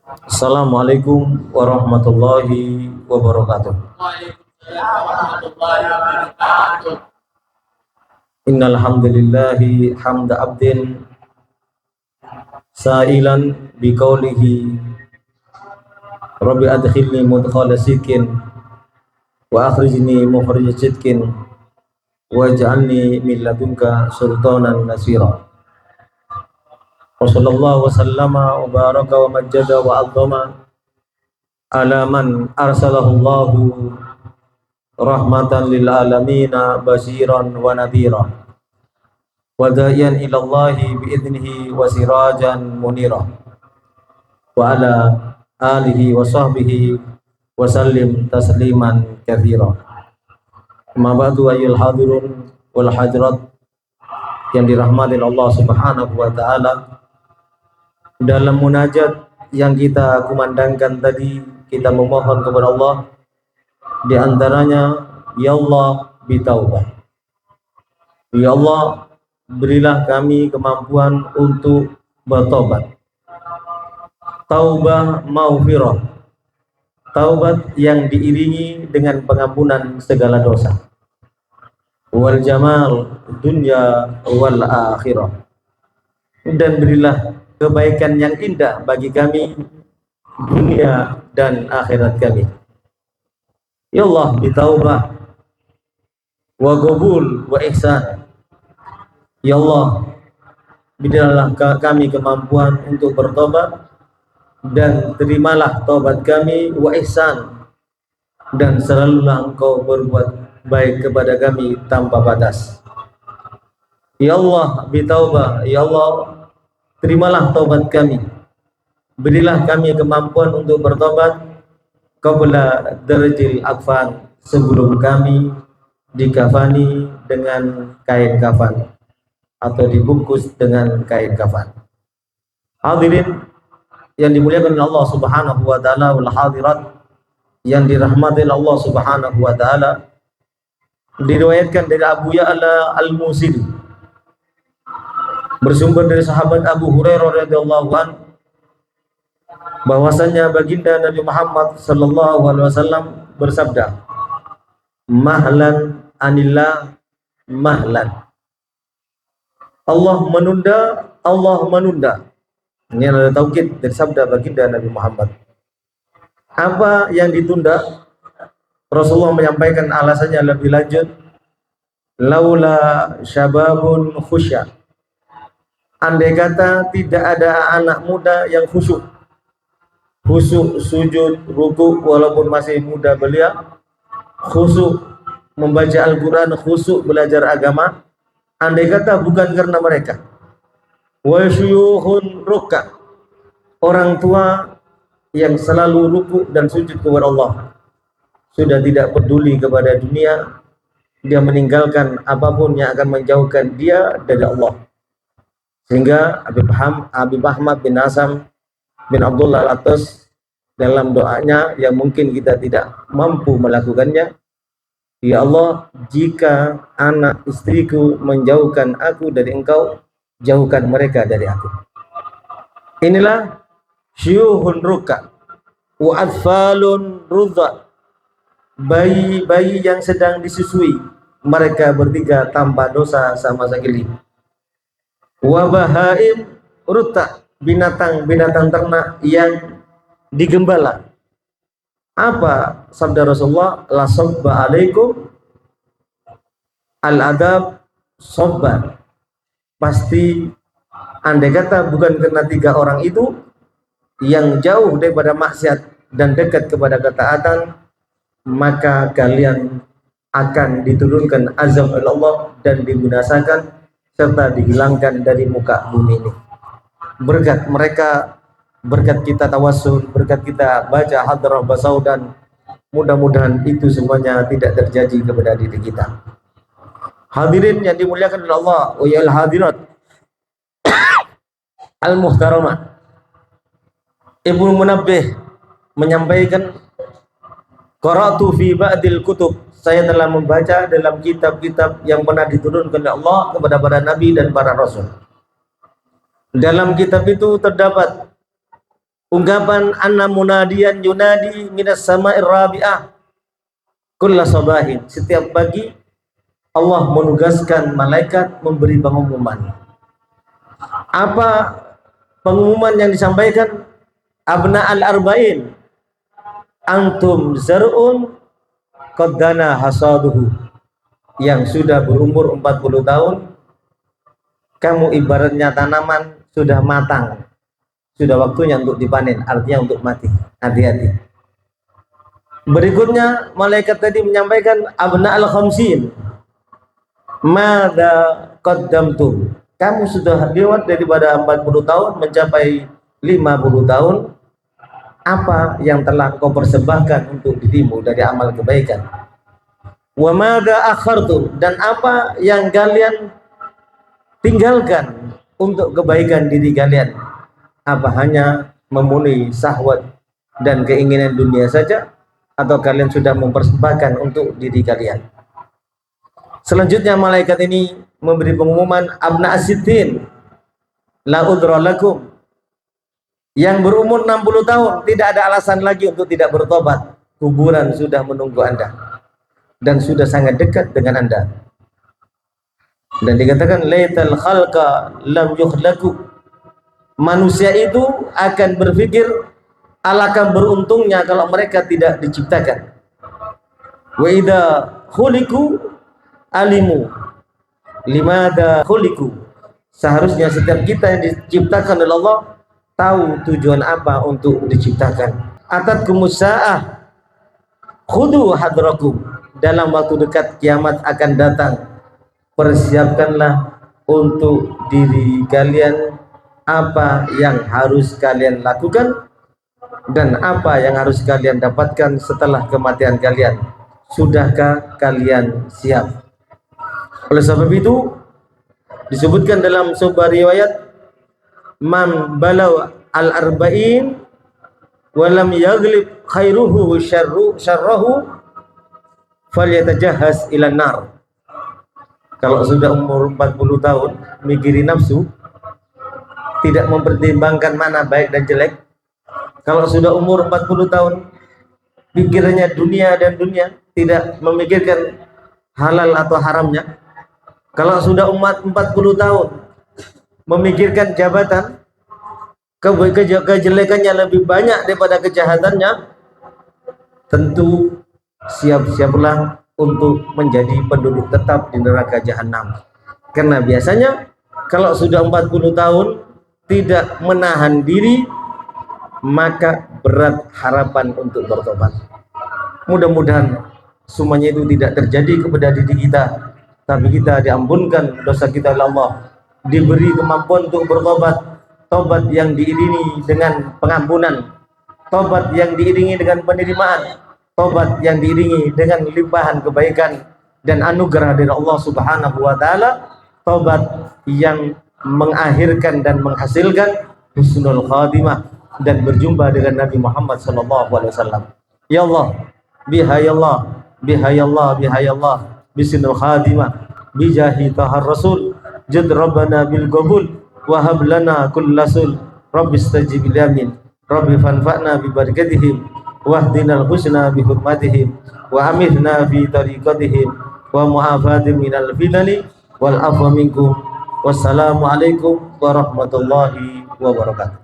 Assalamualaikum warahmatullahi wabarakatuh. Waalaikumsalam warahmatullahi wabarakatuh. Innal hamdalillahi hamda abdin sa'ilan biqaulihi rabbi adkhilni mudkhala sidqin wa akhrijni mukhrij sidqin waj'alni min ladunka sultanan nasira. Wa sallallahu wa sallama wa baraka wa majjada wa 'azzama ala man arsalahu Allahu rahmatan lil alamina basyiran wa nadhira wa da'iyan ila Allahi bi idnihi wa sirajan munira wa ala alihi wa sahbihi wa sallim tasliman katsira. Ma ba'du ayyuhal hadirun wal hadirat yang dirahmati Allah Subhanahu wa taala. Dalam munajat yang kita kumandangkan tadi, kita memohon kepada Allah di antaranya, ya Allah bitaubah. Ya Allah, berilah kami kemampuan untuk bertobat. Taubah maufirah, taubat yang diiringi dengan pengampunan segala dosa. Wal jamal dunya wal akhirah, dan berilah kebaikan yang indah bagi kami dunia dan akhirat kami. Ya Allah bitaubah wa qabul wa ihsan. Ya Allah, berilah kami kemampuan untuk bertobat dan terimalah taubat kami, wa ihsan, dan selalulah Engkau berbuat baik kepada kami tanpa batas. Ya Allah bitaubah, ya Allah, terimalah taubat kami, berilah kami kemampuan untuk bertobat qabla darjil akfan, sebelum kami dikafani dengan kain kafan atau dibungkus dengan kain kafan. Hadirin yang dimuliakan oleh Allah Subhanahu wa taala, wal hadirat yang dirahmati Allah Subhanahu wa taala, diriwayatkan dari Abu Ya'la Al-Musili bersumber dari sahabat Abu Hurairah radhiyallahu anhu bahwasanya baginda Nabi Muhammad sallallahu alaihi wasallam bersabda, mahlan anillah mahlan. Allah menunda. Ini adalah taukid dari sabda baginda Nabi Muhammad. Apa yang ditunda? Rasulullah menyampaikan alasannya lebih lanjut, laula syababun khusya, andai kata tidak ada anak muda yang khusyuk sujud ruku walaupun masih muda belia, khusyuk membaca Al-Quran, khusyuk belajar agama, andai kata bukan karena mereka, wa syuyukhun rukka, orang tua yang selalu ruku dan sujud kepada Allah, sudah tidak peduli kepada dunia, dia meninggalkan apapun yang akan menjauhkan dia dari Allah. Sehingga Habib Ahmad bin Asam bin Abdullah Al-Atas dalam doanya yang mungkin kita tidak mampu melakukannya, ya Allah, jika anak istriku menjauhkan aku dari Engkau, jauhkan mereka dari aku. Inilah syuhun ruka wa atfalun rudha, bayi-bayi yang sedang disusui, mereka bertiga tanpa dosa sama sekali. Wa bahaim ruta, binatang-binatang ternak yang digembala. Apa sabda Rasulullah? La sabba alaikum al-adab sabban. Pasti andai kata bukan karena tiga orang itu yang jauh daripada maksiat dan dekat kepada ketaatan, maka kalian akan diturunkan azab Allah dan dibinasakan serta dihilangkan dari muka bumi ini. Berkat mereka, berkat kita tawassul, berkat kita baca hadrah basaudan, mudah-mudahan itu semuanya tidak terjadi kepada diri kita. Hadirin yang dimuliakan oleh Allah, wa ya al-hadirat al-muhtaramah. Ibnu Munabbih menyampaikan, qara'tu fi ba'dil kutub, saya telah membaca dalam kitab-kitab yang pernah diturunkan oleh Allah kepada para nabi dan para rasul. Dalam kitab itu terdapat ungkapan anna munadiyan yunadi minas sama'ir rabi'ah kulla sabahin, setiap pagi Allah menugaskan malaikat memberi pengumuman. Apa pengumuman yang disampaikan? Abna al-arba'in antum zar'un qaddana hasaduhu, yang sudah berumur 40 tahun kamu ibaratnya tanaman sudah matang, sudah waktunya untuk dipanen, artinya untuk mati. Hati-hati. Berikutnya malaikat tadi menyampaikan abna al-khamsin mada qaddamtum, kamu sudah lewat daripada 40 tahun mencapai 50 tahun, apa yang telah kau persembahkan untuk dirimu dari amal kebaikan. Wa mada akhartum, dan apa yang kalian tinggalkan untuk kebaikan diri kalian. Apa hanya memenuhi syahwat dan keinginan dunia saja, atau kalian sudah mempersembahkan untuk diri kalian. Selanjutnya malaikat ini memberi pengumuman abna as-sittin la udra lakum, yang berumur 60 tahun tidak ada alasan lagi untuk tidak bertobat. Kuburan sudah menunggu Anda dan sudah sangat dekat dengan Anda. Dan dikatakan laital khalqa lam yukhlaqu, manusia itu akan berpikir alangkah beruntungnya kalau mereka tidak diciptakan. Wa idza khuliqu alimu limada khuliqu, seharusnya setiap kita yang diciptakan oleh Allah tahu tujuan apa untuk diciptakan. Atatkumus sa'ah khudu hadrakum, dalam waktu dekat kiamat akan datang, persiapkanlah untuk diri kalian apa yang harus kalian lakukan dan apa yang harus kalian dapatkan setelah kematian kalian. Sudahkah kalian siap? Oleh sebab itu disebutkan dalam sebuah riwayat, man balaw al-arba'in walam yaghlib khairuhu syarrahu falyatajahhaz ila nar. Kalau sudah umur 40 tahun mikirin nafsu, tidak mempertimbangkan mana baik dan jelek. Kalau sudah umur 40 tahun pikirannya dunia dan dunia, tidak memikirkan halal atau haramnya. Kalau sudah umat 40 tahun memikirkan jabatan, kejelekannya lebih banyak daripada kejahatannya, tentu siap-siaplah untuk menjadi penduduk tetap di neraka jahanam. Karena biasanya kalau sudah 40 tahun tidak menahan diri, maka berat harapan untuk bertobat. Mudah-mudahan semuanya itu tidak terjadi kepada diri kita, tapi kita diampunkan dosa kita oleh Allah, diberi kemampuan untuk bertobat, tobat yang diiringi dengan pengampunan, tobat yang diiringi dengan penerimaan, tobat yang diiringi dengan limpahan kebaikan dan anugerah dari Allah Subhanahu wa taala, tobat yang mengakhirkan dan menghasilkan husnul khatimah dan berjumpa dengan Nabi Muhammad sallallahu alaihi wasallam. Ya Allah, bihayallah, bihayallah, bihayallah, bisnul khatimah, bijahi tahar rasul, jad rabbana bil qabul, wa hab lana kullasul, rabbi istajib liamin, rabbi fanfa'na bi barakatihim, wahdinal husna bi hurmatihim, wa amithna fi tariqatihim, wa mu'afatim minal fitani wal afwa minkum. Wassalamu alaikum warahmatullahi wabarakatuh.